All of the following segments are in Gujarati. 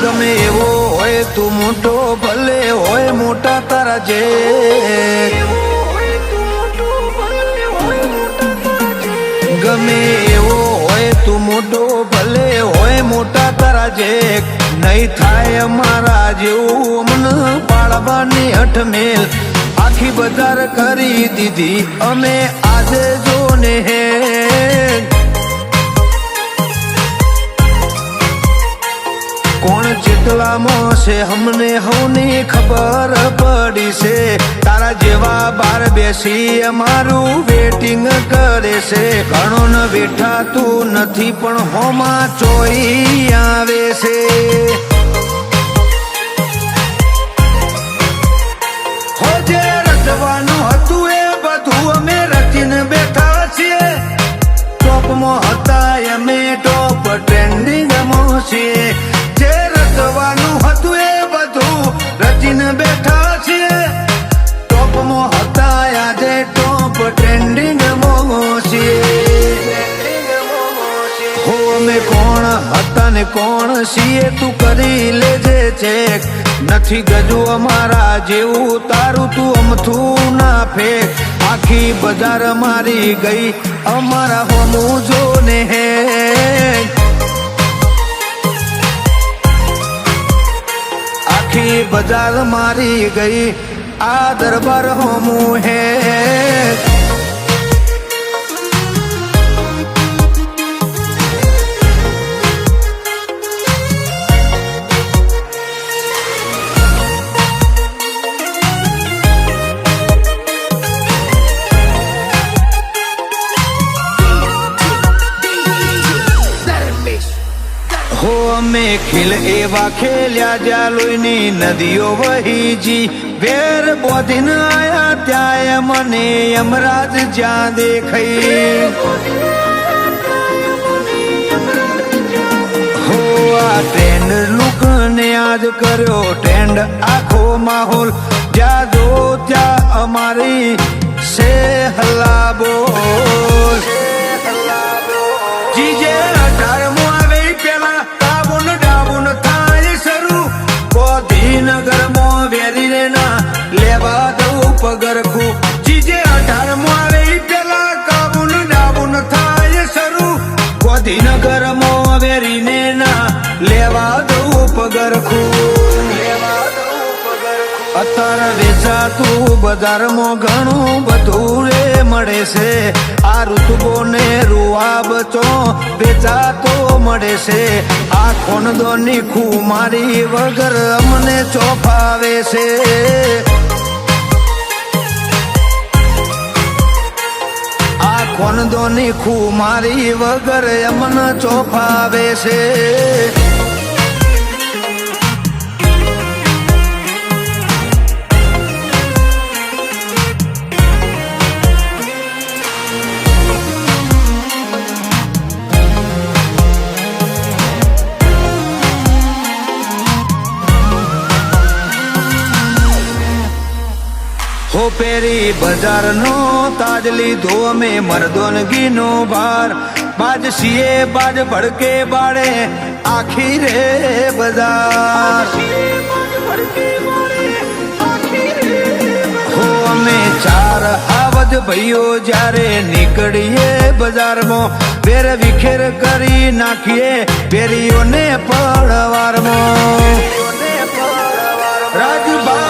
ગમે એવો હોય તું મોટો ભલે હોય મોટા તારા જે ગમે એવો હોય તું મોટો ભલે હોય મોટા તારા જે નહીં થાય અમારા જેવું અમને પાળવાની હઠમેલ આખી બજાર કરી દીધી અમે આજે જો ને હે કોણ ચેતલામાં છે અમને હવની ખબર પડી છે તારા જેવા બાર બેસી અમારું વેટિંગ કરે છે ઘણો ન વેઠાતું નથી પણ હોમાં ચોઈ આવે છે હો જે રચવાનું હતું એ બધું અમે રચીને બેઠા છીએ ટોપમાં હતા અમે ટોપ ટ્રેન્ડિંગમાં છીએ જે રચવાનું હતું એ બધું રચીને બેઠા છીએ ટોપમાં હતા આજે ટોપ ટ્રેન્ડિંગમાં છીએ હો અમે કોણ હતા ને કોણ છીએ તું કરી લેજે ચેક નથી ગજુ અમારા જેવું તારું તું અમથું ના ફેક આખી બજાર મારી ગઈ અમારા હોમું જો ને હે આખી બજાર મારી ગઈ આ દરબાર હોમું હે હો અમે ખીલ એવા ખેલ્યા જ્યાં લોહીની નદીઓ વહીજી વેર બોધીને આયા ત્યાં મને યમરાજ જ્યાં દેખાઈ હો આ ટ્રેન્ડ લુક ને આજ કર્યો ટ્રેન્ડ આખો માહોલ જ્યાં જો ત્યાં અમારી સે હલ્લા બોલ જીજે 18 નગરમાં વેરીને ના લેવા દઉં પગરખું જીજે 18 આવે પેલા કાબુન ડાબુન થાય શરૂ ગાંધીનગરમાં વેરીને ના લેવા દઉં પગરખું અત્યારે વેચાતું બજારમાં ઘણું બધું રે મળે છે આ ઋતુબો ને રૂઆબ ચો વેચાતો મળે છે આ ખોનદોની ખુમારી વગર અમને ચોફાવે છે આ ખોનદોની ખુમારી વગર અમને ચોફાવે છે હો પેરી બજાર નો તાજ લીધો અમે મર્દોનગી નો ભાર બાજ સીએ બાજ ભડકે બાળે આખી રે બજાર હો અમે ચાર આવજ ભાઈઓ જ્યારે નીકળીએ બજારમાં વેર વિખેર કરી નાખીએ પેરીઓને પડવારમાં રાજભા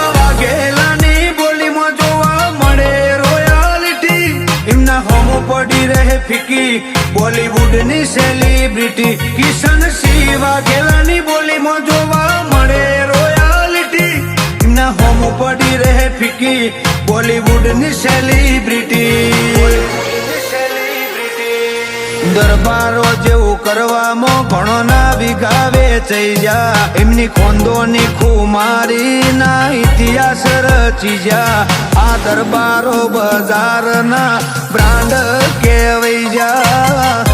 પડી રહે ફીકી બોલીવુડ ની સેલિબ્રિટી કિશન શિવા ગેલાની બોલીમાં જોવા મળે રોયાલિટી એમના હોમ પડી રહે ફીકી બોલીવુડ ની સેલિબ્રિટી દરબારો જેવું કરવામાં ઘણો ના વિગાવે ચઈ જા એમની ખોંદોની ખુમારી ના ઇતિહાસ રચી જા આ દરબારો બજાર ના બ્રાન્ડ કહેવાય જા